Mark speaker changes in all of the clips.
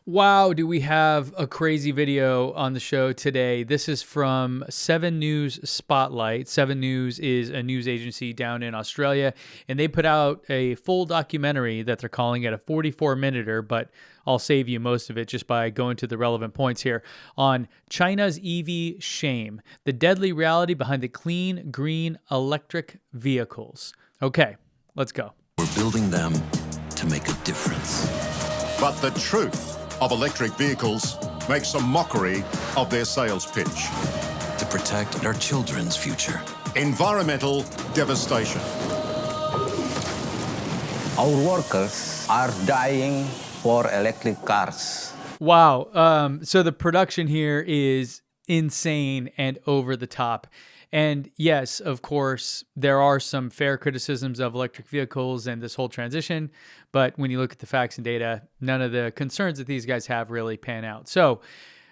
Speaker 1: Wow, do we have a crazy video on the show today? This is from 7 News Spotlight. 7 News is a news agency down in Australia, and they put out a full documentary that they're calling it a 44-minuter, but I'll save you most of it just by going to the relevant points here on China's EV shame, the deadly reality behind the clean, green, electric vehicles. Okay, let's go.
Speaker 2: We're building them to make a difference.
Speaker 3: But the truth of electric vehicles makes a mockery of their sales pitch.
Speaker 2: To protect our children's future.
Speaker 3: Environmental devastation.
Speaker 4: Our workers are dying for electric cars.
Speaker 1: Wow. So the production here is insane and over the top. And yes, of course, there are some fair criticisms of electric vehicles and this whole transition. But when you look at the facts and data, none of the concerns that these guys have really pan out. So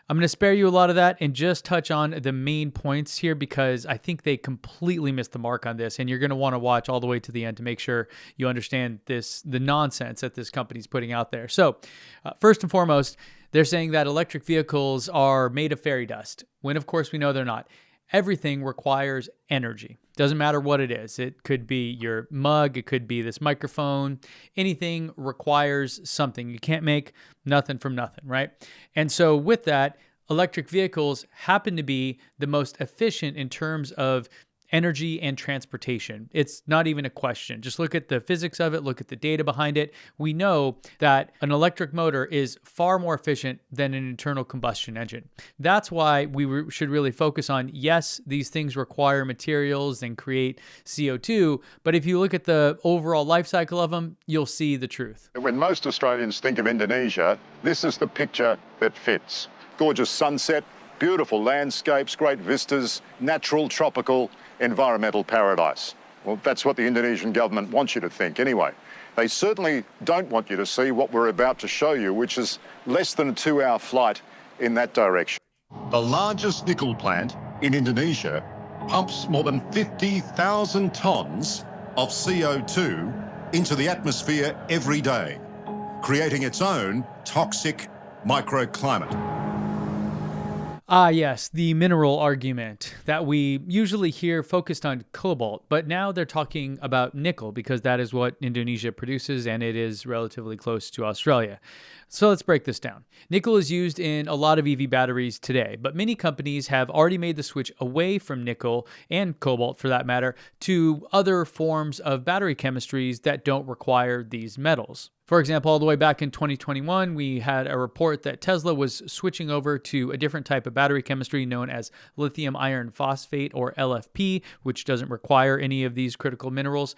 Speaker 1: I'm going to spare you a lot of that and just touch on the main points here because I think they completely missed the mark on this. And you're going to want to watch all the way to the end to make sure you understand the nonsense that this company's putting out there. So first and foremost, they're saying that electric vehicles are made of fairy dust, when of course we know they're not. Everything requires energy. Doesn't matter what it is. It could be your mug. It could be this microphone. Anything requires something. You can't make nothing from nothing, right? And so with that, electric vehicles happen to be the most efficient in terms of energy and transportation. It's not even a question. Just look at the physics of it, look at the data behind it. We know that an electric motor is far more efficient than an internal combustion engine. That's why we should really focus on, yes, these things require materials and create CO2, but if you look at the overall life cycle of them, you'll see the truth.
Speaker 3: When most Australians think of Indonesia, this is the picture that fits. Gorgeous sunset, beautiful landscapes, great vistas, natural, tropical, environmental paradise. Well, that's what the Indonesian government wants you to think anyway. They certainly don't want you to see what we're about to show you, which is less than a 2-hour flight in that direction. The largest nickel plant in Indonesia pumps more than 50,000 tonnes of CO2 into the atmosphere every day, creating its own toxic microclimate.
Speaker 1: Ah, yes, the mineral argument that we usually hear focused on cobalt, but now they're talking about nickel because that is what Indonesia produces and it is relatively close to Australia. So let's break this down. Nickel is used in a lot of EV batteries today, but many companies have already made the switch away from nickel and cobalt for that matter to other forms of battery chemistries that don't require these metals. For example, all the way back in 2021, we had a report that Tesla was switching over to a different type of battery chemistry known as lithium iron phosphate, or LFP, which doesn't require any of these critical minerals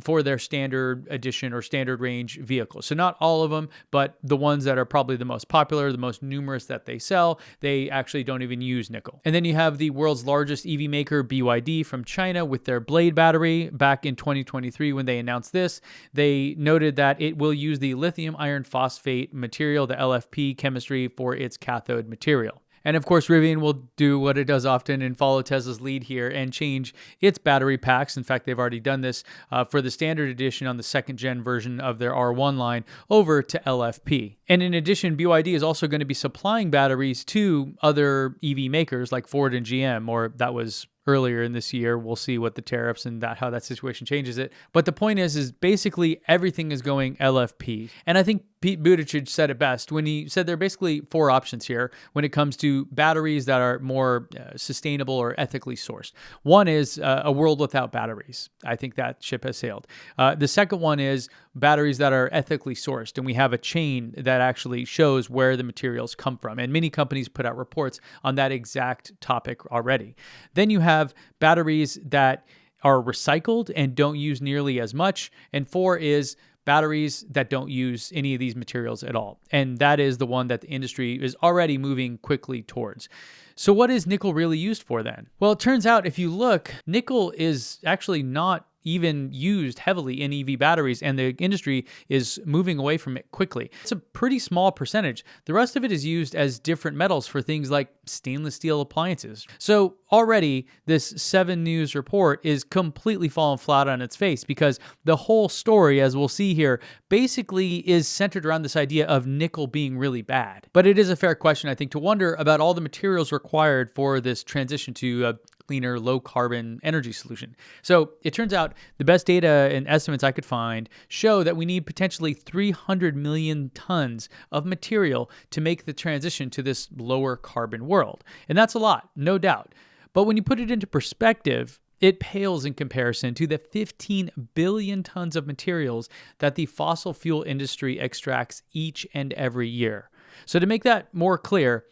Speaker 1: for their standard edition or standard range vehicles. So not all of them, but the ones that are probably the most popular, the most numerous that they sell, they actually don't even use nickel. And then you have the world's largest EV maker, BYD from China, with their Blade battery. Back in 2023, when they announced this, they noted that it will use the lithium iron phosphate material, the LFP chemistry, for its cathode material. And of course, Rivian will do what it does often and follow Tesla's lead here and change its battery packs. In fact, they've already done this for the standard edition on the second gen version of their R1 line over to LFP. And in addition, BYD is also going to be supplying batteries to other EV makers like Ford and GM, or that was earlier in this year. We'll see what the tariffs and how that situation changes it. But the point is basically everything is going LFP. And I think Pete Buttigieg said it best when he said there are basically 4 options here when it comes to batteries that are more sustainable or ethically sourced. One is a world without batteries. I think that ship has sailed. The second one is batteries that are ethically sourced, and we have a chain that actually shows where the materials come from. And many companies put out reports on that exact topic already. Then you have batteries that are recycled and don't use nearly as much. And 4 is batteries that don't use any of these materials at all. And that is the one that the industry is already moving quickly towards. So what is nickel really used for then? Well, it turns out if you look, nickel is actually not even used heavily in EV batteries, and the industry is moving away from it quickly. It's a pretty small percentage. The rest of it is used as different metals for things like stainless steel appliances. So already this 7 News report is completely fallen flat on its face, because the whole story, as we'll see here, basically is centered around this idea of nickel being really bad. But it is a fair question, I think, to wonder about all the materials required for this transition to a cleaner, low-carbon energy solution. So it turns out the best data and estimates I could find show that we need potentially 300 million tons of material to make the transition to this lower carbon world. And that's a lot, no doubt. But when you put it into perspective, it pales in comparison to the 15 billion tons of materials that the fossil fuel industry extracts each and every year. So to make that more clear,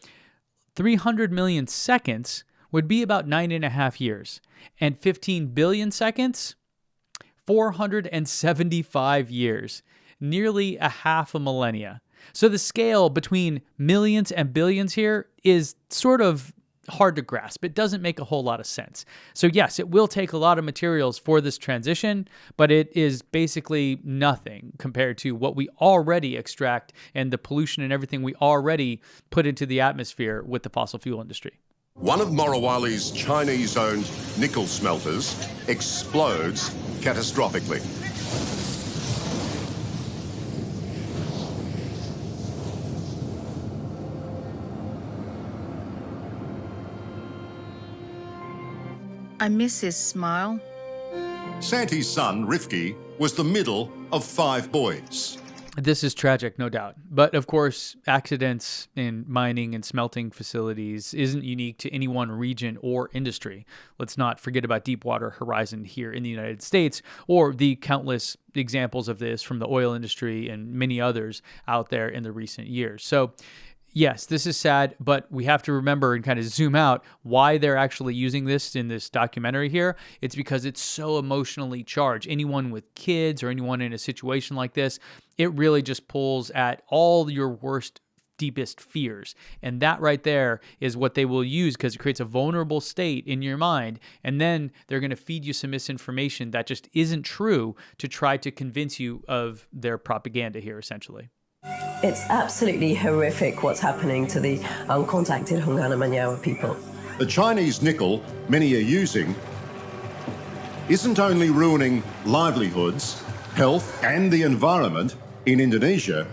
Speaker 1: 300 million seconds would be about 9.5 years, and 15 billion seconds, 475 years, nearly a half a millennia. So the scale between millions and billions here is sort of hard to grasp. It doesn't make a whole lot of sense. So yes, it will take a lot of materials for this transition, but it is basically nothing compared to what we already extract and the pollution and everything we already put into the atmosphere with the fossil fuel industry.
Speaker 5: One of Morowali's Chinese-owned nickel smelters explodes catastrophically.
Speaker 6: I miss his smile.
Speaker 5: Santi's son, Rifki, was the middle of 5 boys.
Speaker 1: This is tragic, no doubt. But of course, accidents in mining and smelting facilities isn't unique to any one region or industry. Let's not forget about Deepwater Horizon here in the United States, or the countless examples of this from the oil industry and many others out there in the recent years. So yes, this is sad, but we have to remember and kind of zoom out why they're actually using this in this documentary here. It's because it's so emotionally charged. Anyone with kids or anyone in a situation like this, it really just pulls at all your worst, deepest fears. And that right there is what they will use, because it creates a vulnerable state in your mind. And then they're going to feed you some misinformation that just isn't true to try to convince you of their propaganda here, essentially.
Speaker 7: It's absolutely horrific what's happening to the uncontacted Hungana Manyawa people.
Speaker 5: The Chinese nickel many are using isn't only ruining livelihoods, health, and the environment in Indonesia,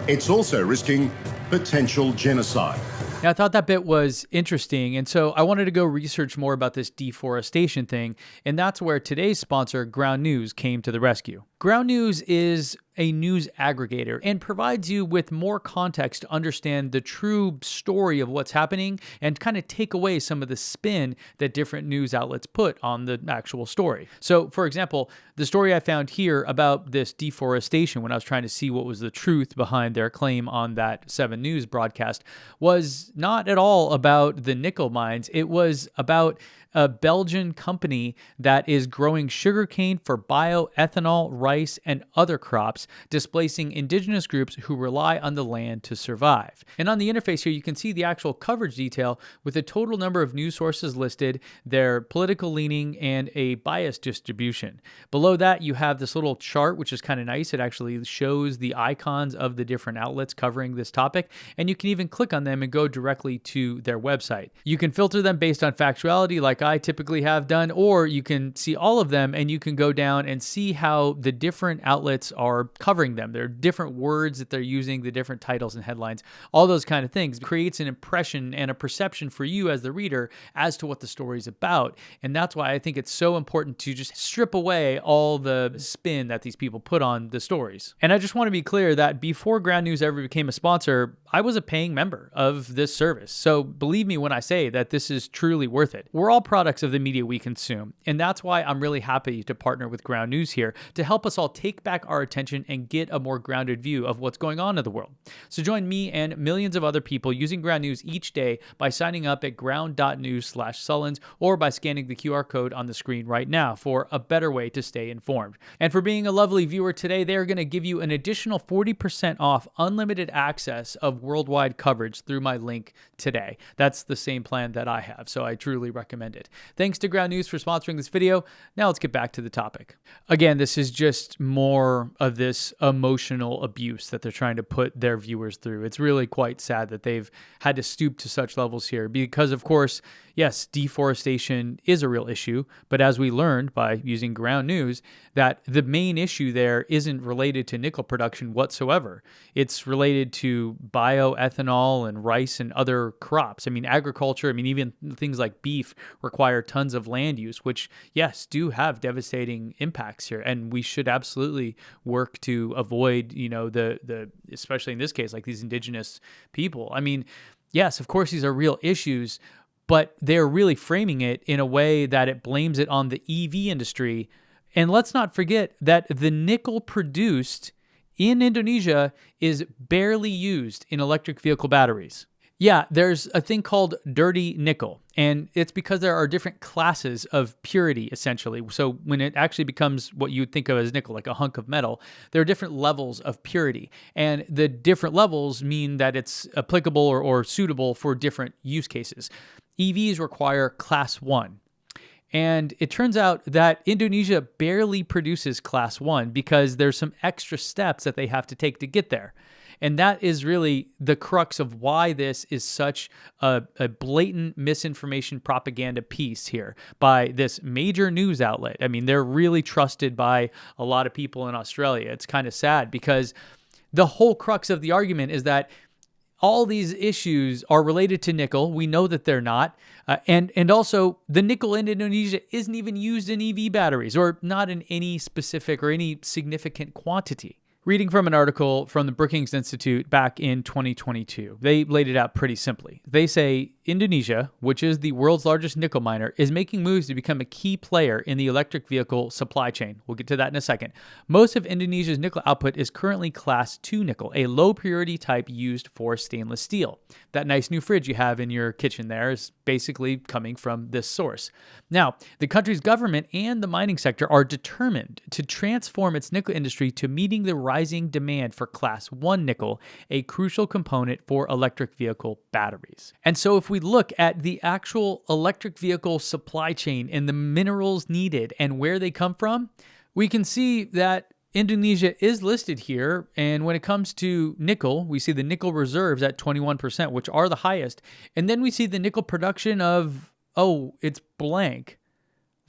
Speaker 5: it's also risking potential genocide.
Speaker 1: Now, I thought that bit was interesting, and so I wanted to go research more about this deforestation thing, and that's where today's sponsor, Ground News, came to the rescue. Ground News is a news aggregator and provides you with more context to understand the true story of what's happening and kind of take away some of the spin that different news outlets put on the actual story. So, for example, the story I found here about this deforestation, when I was trying to see what was the truth behind their claim on that 7 News broadcast, was not at all about the nickel mines. It was about a Belgian company that is growing sugarcane for bioethanol, rice, and other crops, displacing indigenous groups who rely on the land to survive. And on the interface here, you can see the actual coverage detail with the total number of news sources listed, their political leaning, and a bias distribution. Below that, you have this little chart, which is kind of nice. It actually shows the icons of the different outlets covering this topic, and you can even click on them and go directly to their website. You can filter them based on factuality, like I typically have done, or you can see all of them and you can go down and see how the different outlets are covering them. There are different words that they're using, the different titles and headlines, all those kind of things. It creates an impression and a perception for you as the reader as to what the story is about. And that's why I think it's so important to just strip away all the spin that these people put on the stories. And I just want to be clear that before Ground News ever became a sponsor, I was a paying member of this service. So believe me when I say that this is truly worth it. We're all products of the media we consume, and that's why I'm really happy to partner with Ground News here to help us all take back our attention and get a more grounded view of what's going on in the world. So join me and millions of other people using Ground News each day by signing up at ground.news/Sullins or by scanning the QR code on the screen right now for a better way to stay informed. And for being a lovely viewer today, they are going to give you an additional 40% off unlimited access of worldwide coverage through my link today. That's the same plan that I have, so I truly recommend it. it. Thanks to Ground News for sponsoring this video. Now let's get back to the topic. Again, this is just more of this emotional abuse that they're trying to put their viewers through. It's really quite sad that they've had to stoop to such levels here because, of course, yes, deforestation is a real issue, but as we learned by using Ground News, that the main issue there isn't related to nickel production whatsoever. It's related to bioethanol and rice and other crops. I mean, agriculture, even things like beef require tons of land use, which, yes, do have devastating impacts here. And we should absolutely work to avoid, the especially in this case, like these indigenous people. Yes, of course, these are real issues, but they're really framing it in a way that it blames it on the EV industry. And let's not forget that the nickel produced in Indonesia is barely used in electric vehicle batteries. Yeah, there's a thing called dirty nickel, and it's because there are different classes of purity, essentially. So when it actually becomes what you would think of as nickel, like a hunk of metal, there are different levels of purity, and the different levels mean that it's applicable or suitable for different use cases. EVs require class 1. And it turns out that Indonesia barely produces class 1 because there's some extra steps that they have to take to get there. And that is really the crux of why this is such a blatant misinformation propaganda piece here by this major news outlet. They're really trusted by a lot of people in Australia. It's kind of sad because the whole crux of the argument is that all these issues are related to nickel. We know that they're not. And also, the nickel in Indonesia isn't even used in EV batteries, or not in any specific or any significant quantity. Reading from an article from the Brookings Institute back in 2022, they laid it out pretty simply. They say Indonesia, which is the world's largest nickel miner, is making moves to become a key player in the electric vehicle supply chain. We'll get to that in a second. Most of Indonesia's nickel output is currently class 2 nickel, a low purity type used for stainless steel. That nice new fridge you have in your kitchen there is basically coming from this source. Now, the country's government and the mining sector are determined to transform its nickel industry to meeting the rising demand for class 1 nickel, a crucial component for electric vehicle batteries. And so if we look at the actual electric vehicle supply chain and the minerals needed and where they come from, we can see that Indonesia is listed here. And when it comes to nickel, we see the nickel reserves at 21%, which are the highest. And then we see the nickel production of, it's blank.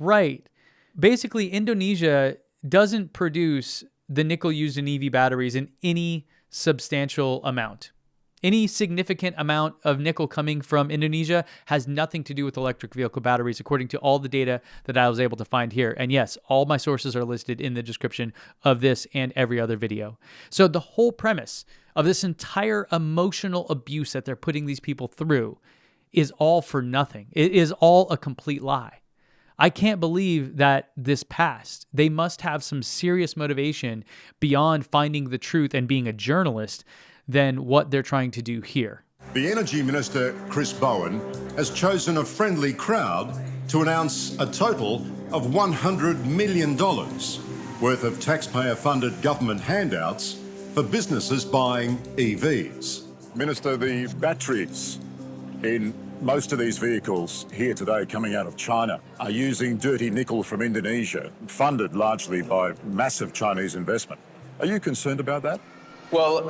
Speaker 1: Right. Basically, Indonesia doesn't produce the nickel used in EV batteries in any substantial amount. Any significant amount of nickel coming from Indonesia has nothing to do with electric vehicle batteries, according to all the data that I was able to find here. And yes, all my sources are listed in the description of this and every other video. So the whole premise of this entire emotional abuse that they're putting these people through is all for nothing. It is all a complete lie. I can't believe that this passed. They must have some serious motivation beyond finding the truth and being a journalist than what they're trying to do here.
Speaker 5: The Energy Minister, Chris Bowen, has chosen a friendly crowd to announce a total of $100 million worth of taxpayer-funded government handouts for businesses buying EVs.
Speaker 3: Minister, the batteries in most of these vehicles here today coming out of China are using dirty nickel from Indonesia, funded largely by massive Chinese investment. Are you concerned about that?
Speaker 4: Well,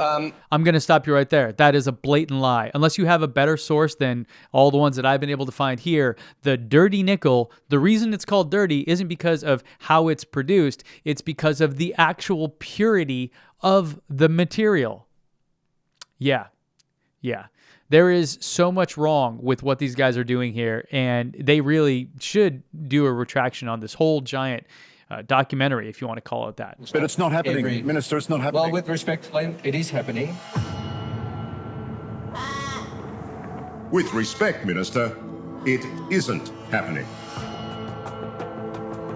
Speaker 1: I'm going to stop you right there. That is a blatant lie. Unless you have a better source than all the ones that I've been able to find here, the dirty nickel, the reason it's called dirty isn't because of how it's produced. It's because of the actual purity of the material. Yeah. There is so much wrong with what these guys are doing here, and they really should do a retraction on this whole giant documentary, if you want to call it that.
Speaker 3: But it's not happening,
Speaker 4: Agreed.
Speaker 3: Minister, it's not happening.
Speaker 4: well, with respect, it is happening.
Speaker 5: With respect, Minister, it isn't happening.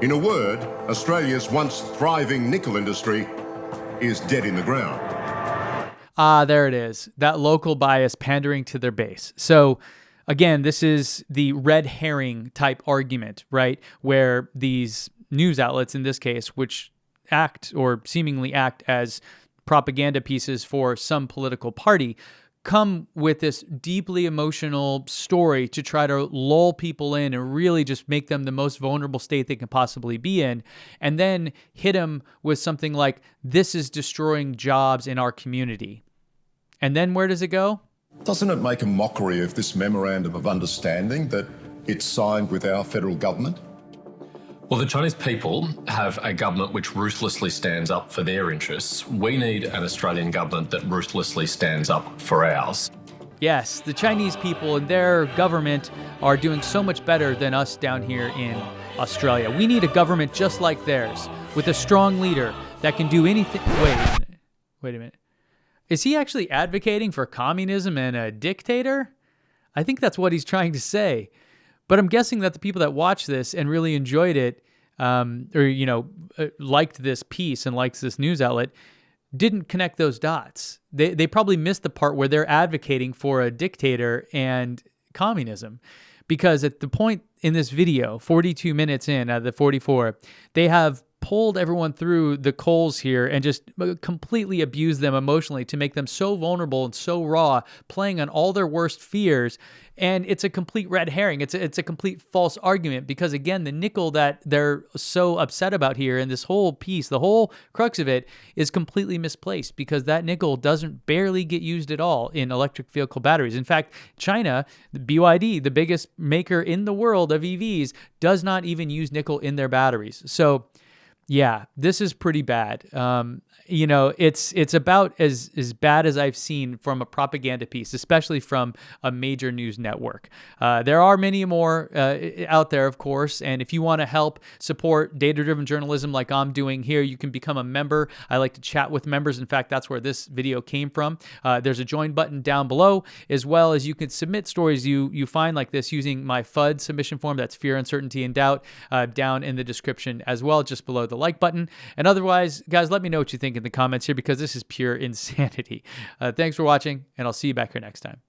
Speaker 5: In a word, Australia's once thriving nickel industry is dead in the ground.
Speaker 1: There it is. That local bias pandering to their base. So again, this is the red herring type argument, right? Where these news outlets in this case, which act or seemingly act as propaganda pieces for some political party, come with this deeply emotional story to try to lull people in and really just make them the most vulnerable state they can possibly be in, and then hit them with something like, this is destroying jobs in our community. And then where does it go?
Speaker 5: Doesn't it make a mockery of this memorandum of understanding that it's signed with our federal government?
Speaker 8: Well, the Chinese people have a government which ruthlessly stands up for their interests. We need an Australian government that ruthlessly stands up for ours.
Speaker 1: Yes, the Chinese people and their government are doing so much better than us down here in Australia. We need a government just like theirs, with a strong leader that can do anything. Wait a minute. Is he actually advocating for communism and a dictator? I think that's what he's trying to say. But I'm guessing that the people that watched this and really enjoyed it, liked this piece and liked this news outlet, didn't connect those dots. They probably missed the part where they're advocating for a dictator and communism. Because at the point in this video, 42 minutes in out of the 44, they have pulled everyone through the coals here and just completely abused them emotionally to make them so vulnerable and so raw, playing on all their worst fears. And it's a complete red herring. It's a complete false argument because, again, the nickel that they're so upset about here and this whole piece, the whole crux of it, is completely misplaced because that nickel doesn't barely get used at all in electric vehicle batteries. In fact, China, the BYD, the biggest maker in the world of EVs, does not even use nickel in their batteries. So yeah, this is pretty bad. It's about as bad as I've seen from a propaganda piece, especially from a major news network. There are many more out there, of course, and if you want to help support data-driven journalism like I'm doing here, you can become a member. I like to chat with members. In fact, that's where this video came from. There's a join button down below, as well as you can submit stories you find like this using my FUD submission form. That's fear, uncertainty, and doubt down in the description as well, just below the like button. And otherwise, guys, let me know what you think in the comments here because this is pure insanity. Thanks for watching, and I'll see you back here next time.